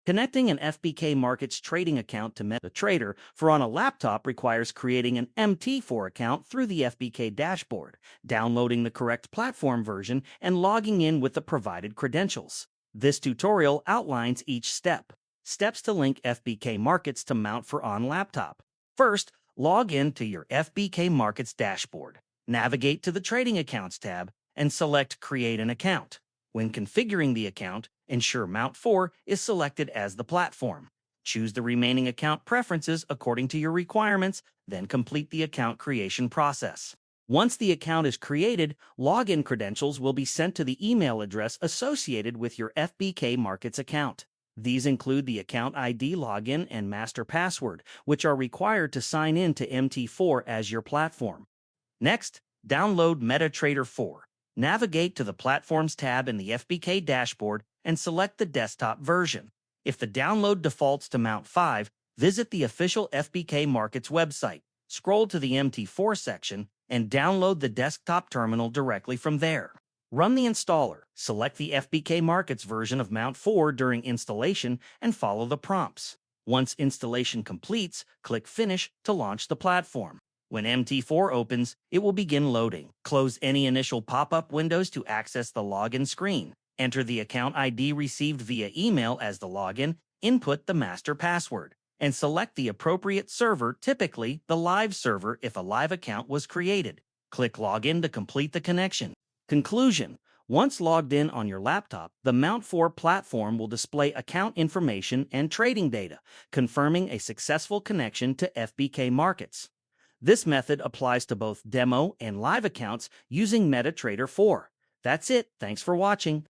Connecting an FBK Markets trading account to MetaTrader for on a laptop requires creating an MT4 account through the FBK dashboard, downloading the correct platform version, and logging in with the provided credentials. This tutorial outlines each step. Steps to link FBK Markets to mount for on laptop. First, log in to your FBK Markets dashboard. Navigate to the Trading Accounts tab and select Create an Account. When configuring the account, ensure Mount 4 is selected as the platform. Choose the remaining account preferences according to your requirements, then complete the account creation process. Once the account is created, login credentials will be sent to the email address associated with your FBK Markets account. These include the account ID login and master password, which are required to sign in to MT4 as your platform. Next, download MetaTrader 4. Navigate to the Platforms tab in the FBK dashboard and select the desktop version. If the download defaults to Mount 5, visit the official FBK Markets website, scroll to the MT4 section, and download the desktop terminal directly from there. Run the installer, select the FBK Markets version of Mount 4 during installation, and follow the prompts. Once installation completes, click Finish to launch the platform. When MT4 opens, it will begin loading. Close any initial pop-up windows to access the login screen. Enter the account ID received via email as the login, input the master password, and select the appropriate server, typically the live server if a live account was created. Click Login to complete the connection. Conclusion: once logged in on your laptop, the Mount 4 platform will display account information and trading data, confirming a successful connection to FBK Markets. This method applies to both demo and live accounts using MetaTrader 4. That's it. Thanks for watching.